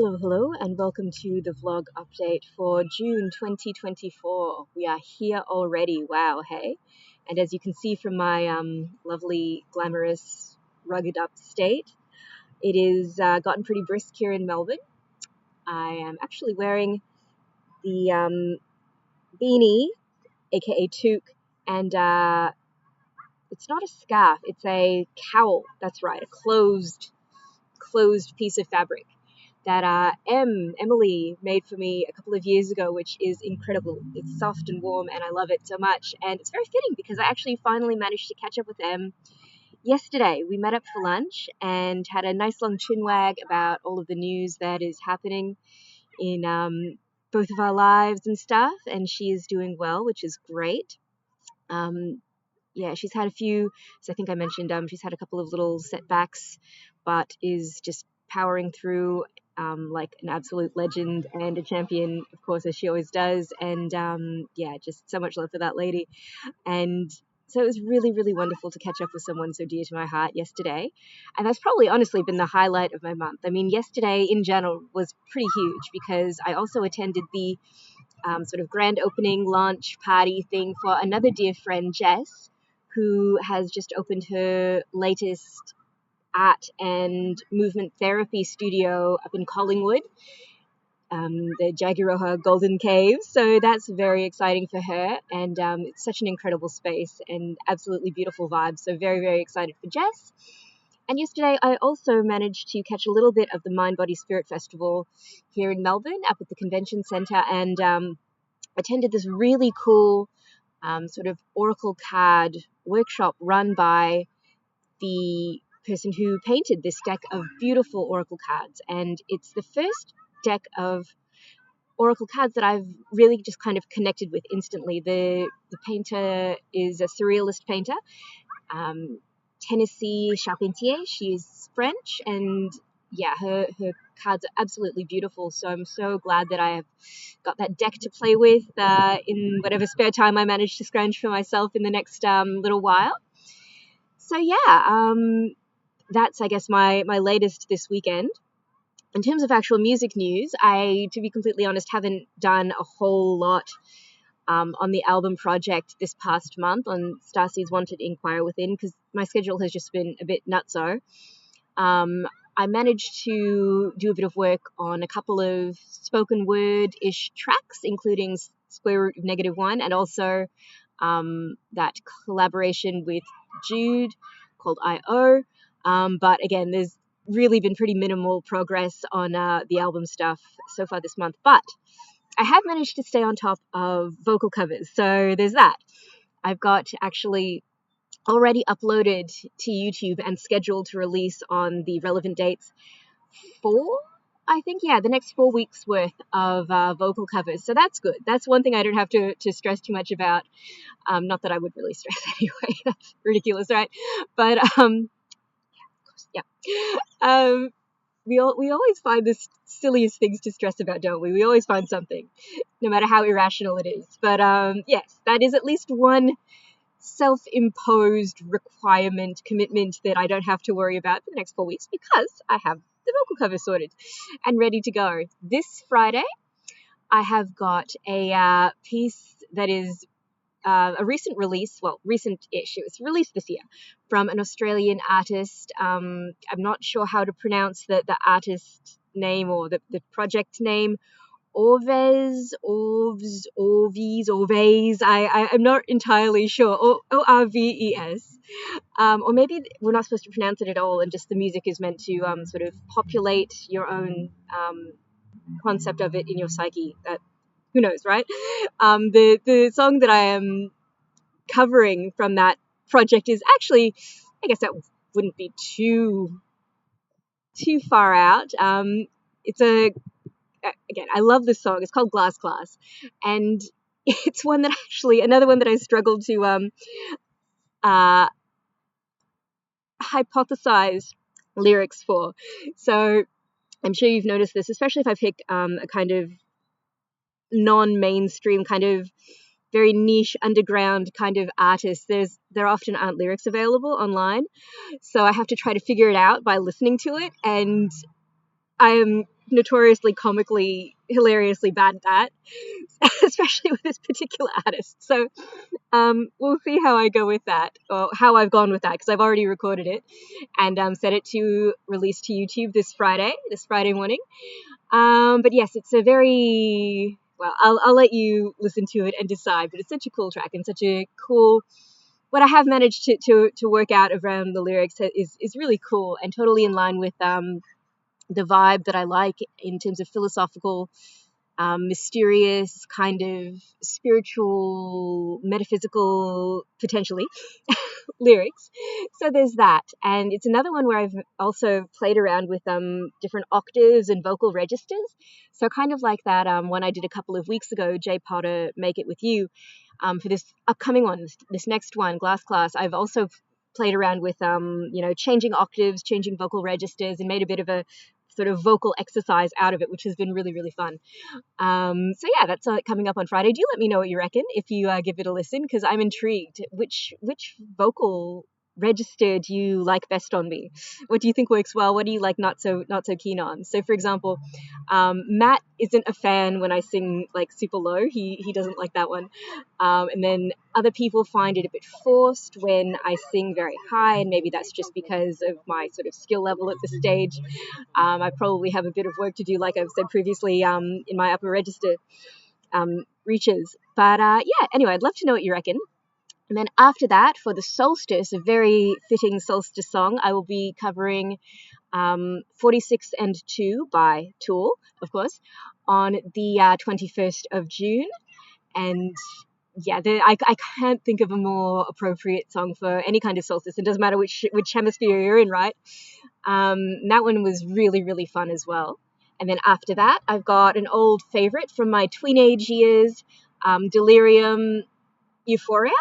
Hello, and welcome to the vlog update for June 2024. We are here already. Wow, hey? And as you can see from my lovely, glamorous, rugged up state, it is gotten pretty brisk here in Melbourne. I am actually wearing the beanie, aka toque, and it's not a scarf, it's a cowl. That's right, a closed piece of fabric that Emily made for me a couple of years ago, which is incredible. It's soft and warm, and I love it so much. And it's very fitting because I actually finally managed to catch up with Em yesterday. We met up for lunch and had a nice long chinwag about all of the news that is happening in both of our lives and stuff. And she is doing well, which is great. Yeah, she's had a few, as I think I mentioned, she's had a couple of little setbacks, but is just powering through like an absolute legend and a champion, of course, as she always does. And yeah, just so much love for that lady. And so it was really, really wonderful to catch up with someone so dear to my heart yesterday. And that's probably honestly been the highlight of my month. I mean, yesterday in general was pretty huge because I also attended the sort of grand opening launch party thing for another dear friend, Jess, who has just opened her latest art and movement therapy studio up in Collingwood, the Jagiroha Golden Caves. So that's very exciting for her, and it's such an incredible space and absolutely beautiful vibes. So very, very excited for Jess. And yesterday I also managed to catch a little bit of the Mind, Body, Spirit Festival here in Melbourne up at the Convention Centre, and attended this really cool sort of oracle card workshop run by the person who painted this deck of beautiful oracle cards. And it's the first deck of oracle cards that I've really just kind of connected with instantly. The painter is a surrealist painter, Tennessee Charpentier. She's French, and yeah, her cards are absolutely beautiful. So I'm so glad that I have got that deck to play with in whatever spare time I manage to scrounge for myself in the next little while. So yeah, that's, I guess, my latest this weekend. In terms of actual music news, I, to be completely honest, haven't done a whole lot on the album project this past month on STARSEEDS Wanted, Enquire Within, because my schedule has just been a bit nutso. I managed to do a bit of work on a couple of spoken word-ish tracks, including Square Root of -1, and also that collaboration with Jude called I.O. But again, there's really been pretty minimal progress on the album stuff so far this month. But I have managed to stay on top of vocal covers, so there's that. I've got actually already uploaded to YouTube and scheduled to release on the relevant dates the next 4 weeks worth of vocal covers. So that's good. That's one thing I don't have to stress too much about. Not that I would really stress anyway. That's ridiculous, right? But we always find the silliest things to stress about, don't we? We always find something, no matter how irrational it is. But yes, that is at least one self-imposed requirement, commitment that I don't have to worry about for the next 4 weeks because I have the vocal cover sorted and ready to go. This Friday, I have got a piece that is a recent release, well, recent-ish, it was released this year, from an Australian artist. I'm not sure how to pronounce the artist name or the project name. Orves. I'm not entirely sure. Orves. Or maybe we're not supposed to pronounce it at all, and just the music is meant to sort of populate your own concept of it in your psyche. Who knows, right? The song that I am covering from that project is actually, I guess that wouldn't be too far out. It's again, I love this song. It's called Glass Class, and it's one that actually, another one that I struggled to hypothesize lyrics for. So I'm sure you've noticed this, especially if I pick a kind of non-mainstream, kind of very niche underground kind of artist. There often aren't lyrics available online, so I have to try to figure it out by listening to it, and I am notoriously, comically, hilariously bad at that, especially with this particular artist. So we'll see how I go with that, or how I've gone with that, because I've already recorded it and set it to release to YouTube this Friday morning. But yes, it's a very, well, I'll let you listen to it and decide, but it's such a cool track and such a cool, what I have managed to work out around the lyrics is really cool and totally in line with the vibe that I like in terms of philosophical, mysterious, kind of spiritual, metaphysical, potentially, lyrics. So there's that. And it's another one where I've also played around with different octaves and vocal registers. So kind of like that one I did a couple of weeks ago, J Potter, Make It With You. For this upcoming one, this next one, Glass Class, I've also played around with changing octaves, changing vocal registers, and made a bit of a sort of vocal exercise out of it, which has been really, really fun. So yeah, that's coming up on Friday. Do let me know what you reckon if you give it a listen, because I'm intrigued. Which vocal register do you like best on me? What do you think works well? What do you like not so keen on? So for example, Matt isn't a fan when I sing like super low. He doesn't like that one. And then other people find it a bit forced when I sing very high, and maybe that's just because of my sort of skill level at the stage. I probably have a bit of work to do, like I've said previously, in my upper register reaches. But yeah, anyway, I'd love to know what you reckon. And then after that, for the solstice, a very fitting solstice song, I will be covering 46 and 2 by Tool, of course, on the 21st of June. And yeah, I can't think of a more appropriate song for any kind of solstice. It doesn't matter which hemisphere you're in, right? That one was really, really fun as well. And then after that, I've got an old favorite from my tweenage years, Delirium Euphoria.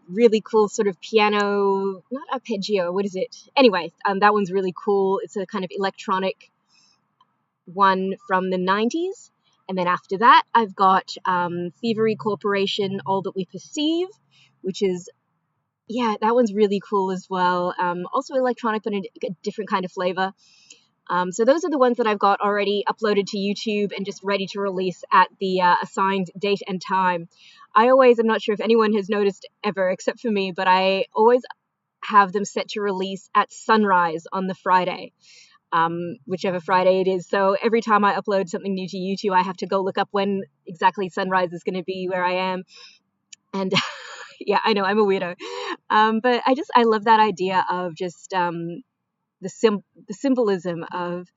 Really cool sort of piano, not arpeggio, what is it? Anyway, that one's really cool. It's a kind of electronic one from the 90s. And then after that, I've got Thievery Corporation, All That We Perceive, which is, yeah, that one's really cool as well. Also electronic, but a different kind of flavor. So those are the ones that I've got already uploaded to YouTube and just ready to release at the assigned date and time. I always, I'm not sure if anyone has noticed ever, except for me, but I always have them set to release at sunrise on the Friday, whichever Friday it is. So every time I upload something new to YouTube, I have to go look up when exactly sunrise is going to be where I am. And yeah, I know I'm a weirdo. But I love that idea of just the symbolism of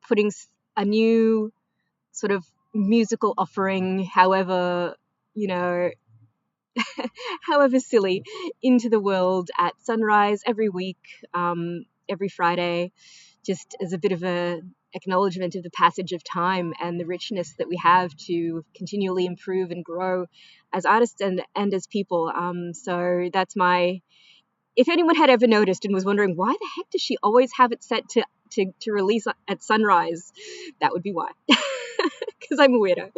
putting a new sort of musical offering, however, however silly, into the world at sunrise every week, every Friday, just as a bit of a acknowledgement of the passage of time and the richness that we have to continually improve and grow as artists and as people. So that's my, if anyone had ever noticed and was wondering why the heck does she always have it set to release at sunrise, that would be why. Because I'm a weirdo.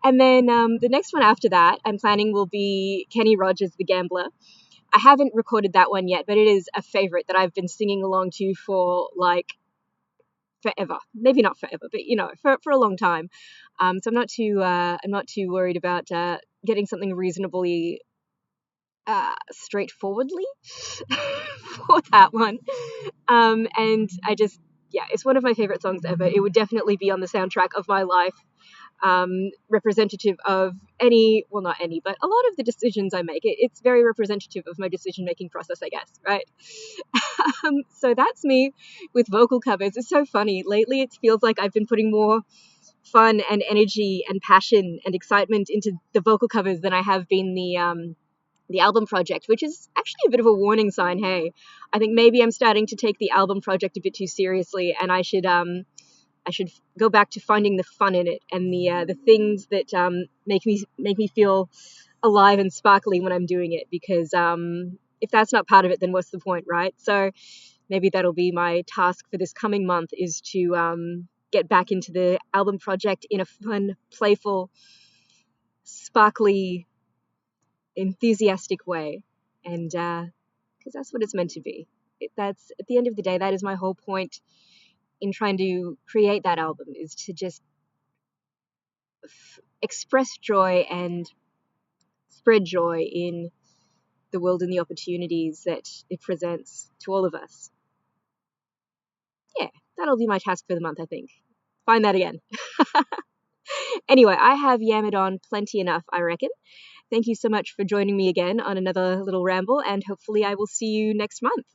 And then the next one after that, I'm planning will be Kenny Rogers, The Gambler. I haven't recorded that one yet, but it is a favorite that I've been singing along to for like forever. Maybe not forever, but for a long time. So I'm not too worried about getting something reasonably straightforwardly for that one. And yeah, it's one of my favorite songs ever. It would definitely be on the soundtrack of my life. Representative of not any, but a lot of the decisions I make. It's very representative of my decision-making process, I guess, right? So that's me with vocal covers. It's so funny. Lately, it feels like I've been putting more fun and energy and passion and excitement into the vocal covers than I have been the album project, which is actually a bit of a warning sign. Hey, I think maybe I'm starting to take the album project a bit too seriously, and I should go back to finding the fun in it and the things that make me feel alive and sparkly when I'm doing it, because if that's not part of it, then what's the point, right? So maybe that'll be my task for this coming month, is to get back into the album project in a fun, playful, sparkly, enthusiastic way, and because that's what it's meant to be. That's, at the end of the day, that is my whole point in trying to create that album is to just express joy and spread joy in the world and the opportunities that it presents to all of us. Yeah, that'll be my task for the month, I think. Find that again. Anyway, I have yammered on plenty enough, I reckon. Thank you so much for joining me again on another little ramble, and hopefully I will see you next month.